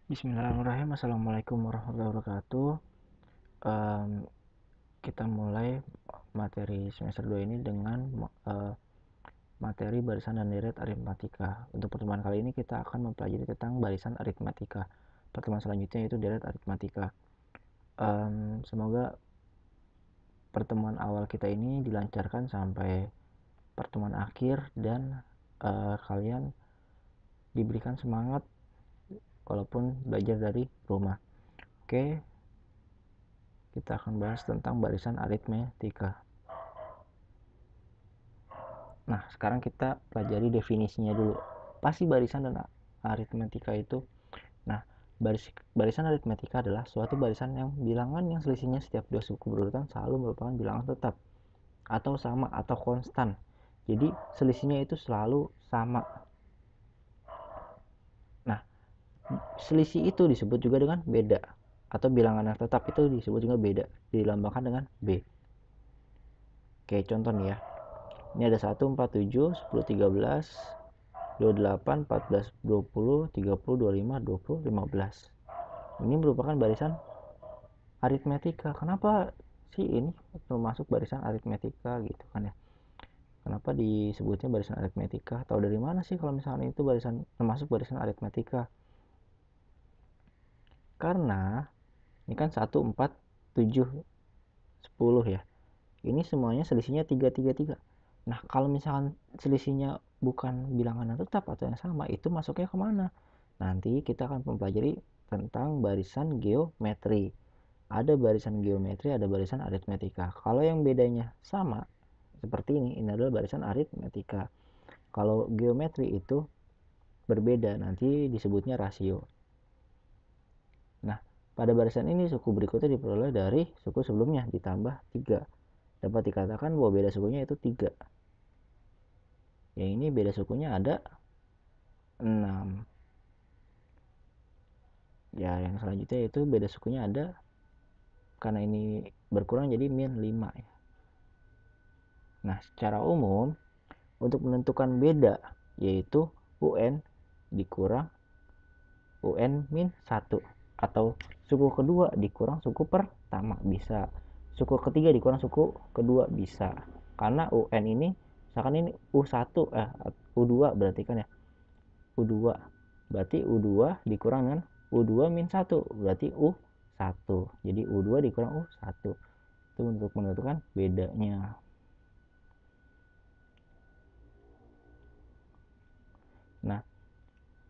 Bismillahirrahmanirrahim. Assalamualaikum warahmatullahi wabarakatuh. Em, kita mulai materi semester 2 ini dengan materi barisan dan deret aritmatika. Untuk pertemuan kali ini kita akan mempelajari tentang barisan aritmatika. Pertemuan selanjutnya yaitu deret aritmatika. Semoga pertemuan awal kita ini dilancarkan sampai pertemuan akhir dan kalian diberikan semangat walaupun belajar dari rumah. Oke, kita akan bahas tentang barisan aritmetika. Nah, sekarang kita pelajari definisinya dulu. Pasti barisan dan aritmetika itu. Nah, barisan aritmetika adalah suatu barisan yang bilangan yang selisihnya setiap dua suku berurutan selalu merupakan bilangan tetap atau sama atau konstan. Jadi selisihnya itu selalu sama. Nah, selisih itu disebut juga dengan beda atau bilangan yang tetap itu disebut juga beda, dilambangkan dengan B. Oke, contoh nih ya. Ini ada 1, 4, 7, 10, 13, 28, 14, 20, 30, 25, 20, 15. Ini merupakan barisan aritmetika. Kenapa sih ini termasuk barisan aritmetika gitu kan ya? Kenapa disebutnya barisan aritmetika? Tahu dari mana sih kalau misalnya itu barisan termasuk barisan aritmetika? Karena ini kan 1, 4, 7, 10 ya. Ini semuanya selisihnya 3, 3, 3. Nah, kalau misalkan selisihnya bukan bilangan yang tetap atau yang sama, itu masuknya kemana? Nanti kita akan mempelajari tentang barisan geometri. Ada barisan geometri, ada barisan aritmetika. Kalau yang bedanya sama, seperti ini adalah barisan aritmetika. Kalau geometri itu berbeda, nanti disebutnya rasio. Nah, pada barisan ini suku berikutnya diperoleh dari suku sebelumnya ditambah 3. Dapat dikatakan bahwa beda sukunya itu 3. Yang ini beda sukunya ada 6. Ya, yang selanjutnya itu beda sukunya ada, karena ini berkurang jadi min 5 ya. Nah, secara umum untuk menentukan beda yaitu UN dikurang UN min 1 atau suku kedua dikurang suku pertama bisa. Suku ketiga dikurang suku kedua bisa. Karena UN ini misalkan ini U1 U2 berarti kan ya. U2 berarti U2 dikurang dengan U2 min 1 berarti U1. Jadi U2 dikurang U1. Itu untuk menentukan bedanya. Nah,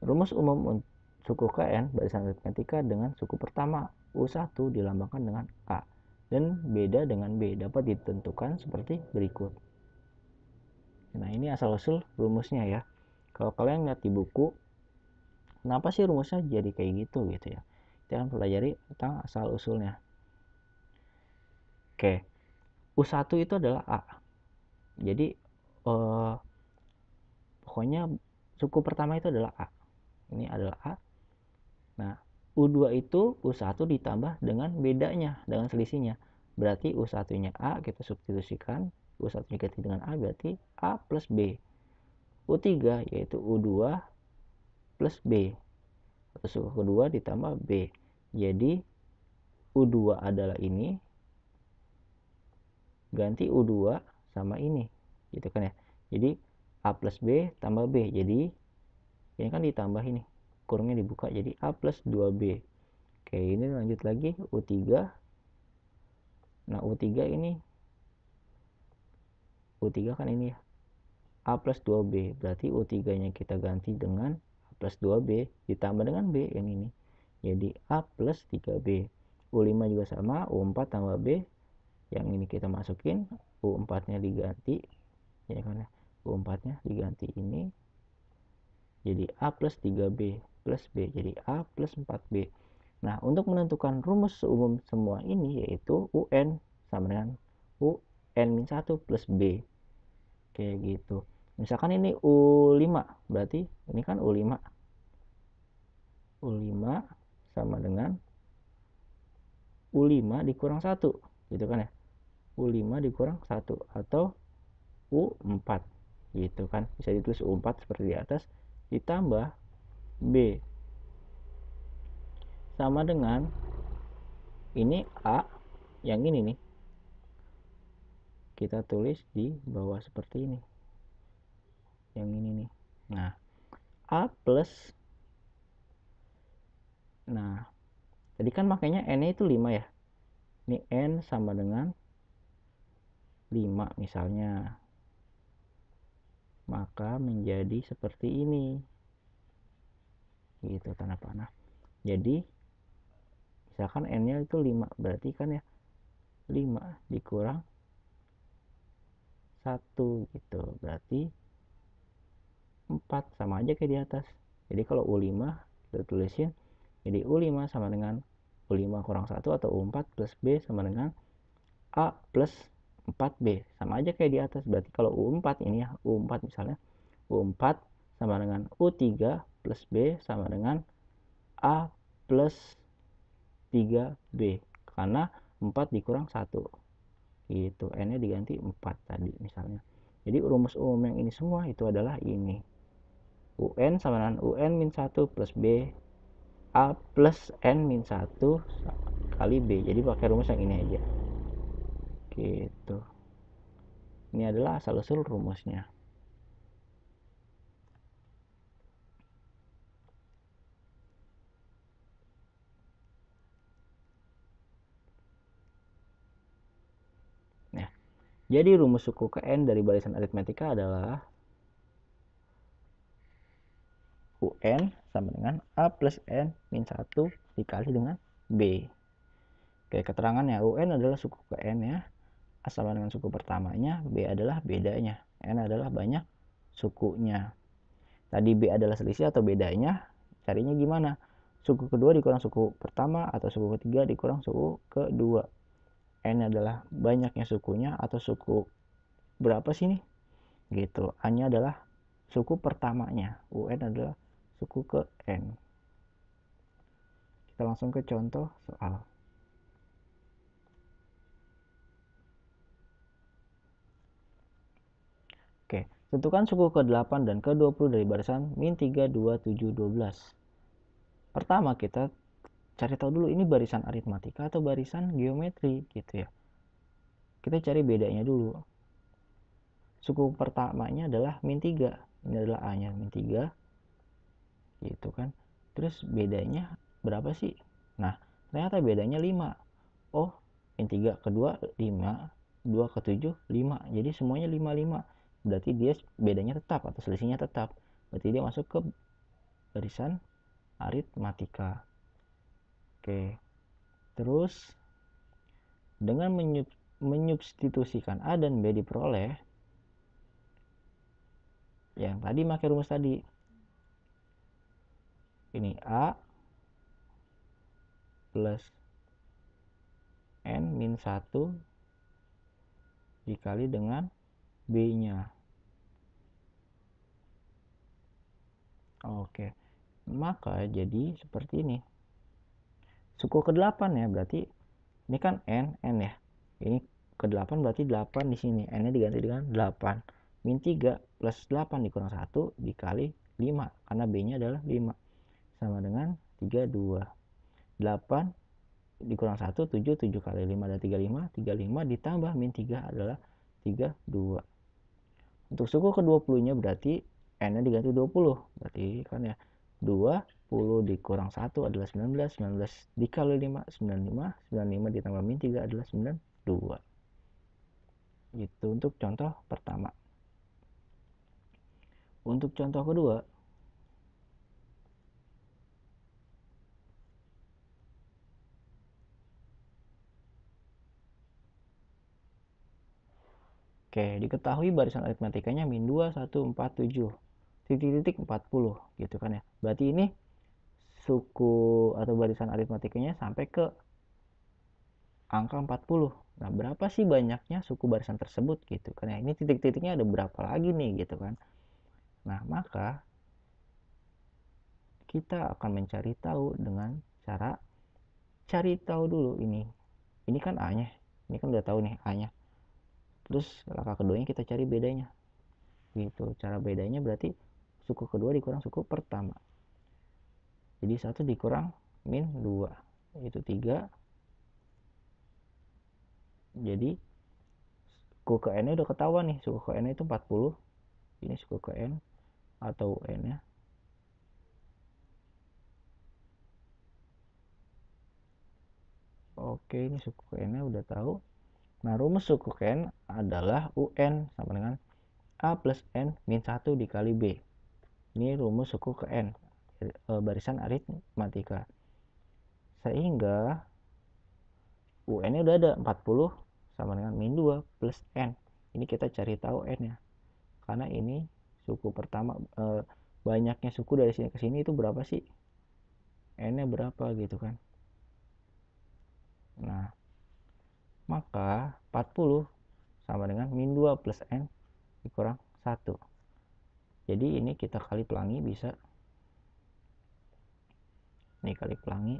rumus umum suku KN barisan aritmetika dengan suku pertama U1 dilambangkan dengan A dan beda dengan B dapat ditentukan seperti berikut. Nah, ini asal-usul rumusnya ya. Kalau kalian lihat di buku, kenapa sih rumusnya jadi kayak gitu ya. Kita akan pelajari tentang asal-usulnya. Oke, U1 itu adalah A. Jadi pokoknya suku pertama itu adalah A. Ini adalah A. Nah, U2 itu U1 ditambah dengan bedanya, dengan selisihnya. Berarti U1-nya A kita substitusikan, U1 diganti dengan A berarti A plus B. U3 yaitu U2 plus B. Atau suku kedua ditambah B. Jadi U2 adalah ini, ganti U2 sama ini. Gitu kan ya. Jadi A plus B tambah B. Jadi ini kan ditambah ini. Kurungnya dibuka jadi A plus 2B. Oke, ini lanjut lagi U3. Nah, U3 ini U3 kan ini ya. A plus 2B. Berarti U3-nya kita ganti dengan A plus 2B ditambah dengan B yang ini. Jadi A plus 3B. U5 juga sama, U4 tambah B. Yang ini kita masukin, U4-nya diganti. Ya kan ya. U4-nya diganti ini. Jadi A plus 3B plus B. Jadi A plus 4B. Nah, untuk menentukan rumus umum semua ini yaitu UN sama dengan UN-1 plus B. Kayak gitu. Misalkan ini U5, berarti ini kan U5. U5 sama dengan U5 dikurang 1, gitu kan ya. U5 dikurang 1 atau U4, gitu kan. Bisa ditulis U4 seperti di atas ditambah B. sama dengan ini A, yang ini nih kita tulis di bawah seperti ini, yang ini nih. Nah, A plus, nah tadi kan makanya n nya itu 5 ya, ini n sama dengan 5 misalnya, maka menjadi seperti ini gitu tanda panah. Jadi misalkan n nya itu 5, berarti kan ya 5 dikurang 1 gitu, berarti 4, sama aja kayak di atas. Jadi kalau U5 kita tulisin, jadi U5 sama dengan U5 kurang 1 atau U4 plus B sama dengan A plus 4B, sama aja kayak di atas. Berarti kalau U4 ini ya, U4 misalnya, U4 sama dengan U3 plus B sama dengan A plus 3B, karena 4 dikurang 1 gitu, n nya diganti 4 tadi misalnya. Jadi rumus umum yang ini semua itu adalah ini, UN sama dengan UN min 1 plus B A plus N min 1 kali B. Jadi pakai rumus yang ini aja gitu. Ini adalah asal usul rumusnya. Nah, jadi rumus suku ke N dari barisan aritmetika adalah UN sama dengan A plus N min 1 dikali dengan B. Oke, keterangannya UN adalah suku ke N ya. A sama dengan suku pertamanya, B adalah bedanya, N adalah banyak sukunya. Tadi B adalah selisih atau bedanya, carinya gimana? Suku kedua dikurang suku pertama atau suku ketiga dikurang suku kedua. N adalah banyaknya sukunya atau suku berapa sih nih? Gitu. A-nya adalah suku pertamanya. UN adalah suku ke N. Kita langsung ke contoh soal. Oke, tentukan suku ke-8 dan ke-20 dari barisan min 3, 2, 7, 12. Pertama kita cari tahu dulu ini barisan aritmatika atau barisan geometri gitu ya. Kita cari bedanya dulu. Suku pertamanya adalah min 3. Ini adalah A-nya min 3. Gitu kan. Terus bedanya berapa sih? Nah, ternyata bedanya 5. Oh, min 3 kedua 5, 2 ke 7 5. Jadi semuanya 5 5. Berarti dia bedanya tetap atau selisihnya tetap. Berarti dia masuk ke barisan aritmatika. Oke. Terus dengan menyubstitusikan A dan B diperoleh, yang tadi pakai rumus tadi. Ini A plus N min 1 dikali dengan B-nya. Oke. Maka jadi seperti ini. Suku ke-8 ya, berarti ini kan N ya. Ini ke-8 berarti 8 di sini. N-nya diganti dengan 8. Min 3 plus 8 dikurang 1 dikali 5. Karena B-nya adalah 5. Sama dengan 32. 8 dikurang 1, 7. 7 kali 5 adalah 35. 35 ditambah min 3 adalah 32. Untuk suku ke-20-nya berarti N-nya diganti 20. Berarti kan ya 20 dikurang 1 adalah 19. 19 dikali 5, 95. 95 ditambah min 3 adalah 92. Itu untuk contoh pertama. Untuk contoh kedua, oke, diketahui barisan aritmetikanya min 2, 1, 4, 7, titik-titik 40 gitu kan ya. Berarti ini suku atau barisan aritmetikanya sampai ke angka 40. Nah, berapa sih banyaknya suku barisan tersebut gitu kan ya. Ini titik-titiknya ada berapa lagi nih gitu kan. Nah, maka kita akan mencari tahu dengan cara cari tahu dulu ini. Ini kan A-nya. Ini kan udah tahu nih A-nya. Terus langkah keduanya kita cari bedanya. Gitu. Cara bedanya berarti suku kedua dikurang suku pertama. Jadi 1 dikurang min 2 itu 3. Jadi suku ke n udah ketahuan nih, suku ke n itu 40. Ini suku ke n atau n nya. Oke, ini suku ke n nya udah tahu. Nah, rumus suku ke n adalah UN sama dengan A plus N min 1 dikali B. Ini rumus suku ke n, barisan aritmatika. Sehingga UN nya udah ada 40 sama dengan min 2 plus N. Ini kita cari tahu N nya. Karena ini suku pertama, banyaknya suku dari sini ke sini itu berapa sih? N nya berapa gitu kan. Nah, maka 40 sama dengan min 2 plus N dikurang 1. Jadi ini kita kali pelangi bisa. Ini kali pelangi.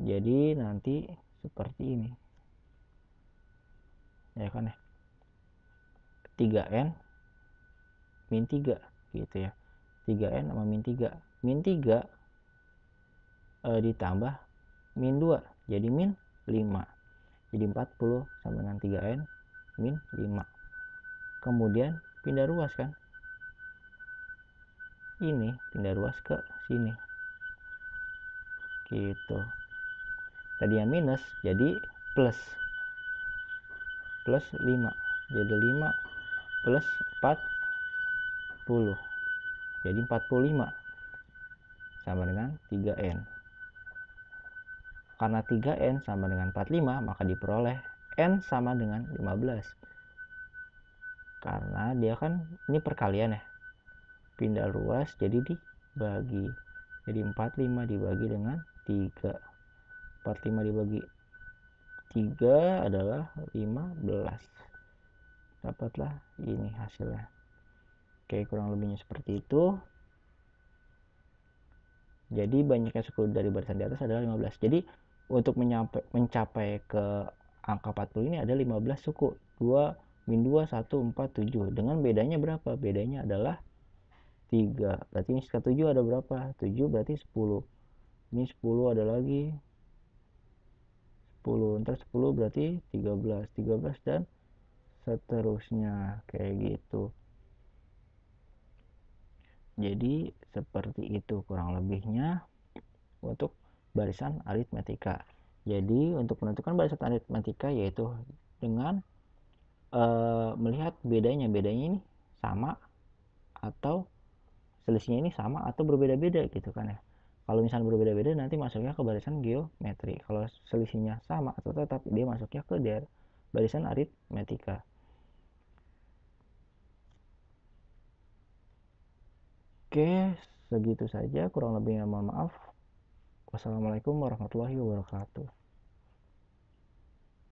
Jadi nanti seperti ini. Ya kan ya. 3N min 3 gitu ya. 3N sama min 3. Min 3 ditambah min 2. Jadi min 5. Jadi 40 sama dengan 3N min 5. Kemudian pindah ruas kan. Ini pindah ruas ke sini. Gitu. Tadinya minus jadi plus. Plus 5. Jadi 5 plus 40. Jadi 45 sama dengan 3N. Karena 3N sama dengan 45, maka diperoleh N sama dengan 15. Karena dia kan ini perkalian ya. Pindah ruas jadi dibagi. Jadi 45 dibagi dengan 3. 45 dibagi 3 adalah 15. Dapatlah ini hasilnya. Oke, kurang lebihnya seperti itu. Jadi banyaknya suku dari barisan di atas adalah 15. Jadi untuk mencapai ke angka 40 ini ada 15 suku. 2, min 2, 1, 4, 7. Dengan bedanya berapa? Bedanya adalah 3. Berarti ini ke 7 ada berapa? 7 berarti 10. Ini 10 ada lagi 10. Ntar 10 berarti 13. 13 dan seterusnya. Kayak gitu. Jadi seperti itu kurang lebihnya untuk barisan aritmetika. Jadi untuk menentukan barisan aritmetika yaitu dengan melihat bedanya ini sama atau selisihnya ini sama atau berbeda-beda gitu kan ya. Kalau misalnya berbeda-beda nanti masuknya ke barisan geometri. Kalau selisihnya sama atau tetap dia masuknya ke barisan aritmetika. Oke, segitu saja kurang lebihnya mohon maaf. Wassalamualaikum warahmatullahi wabarakatuh.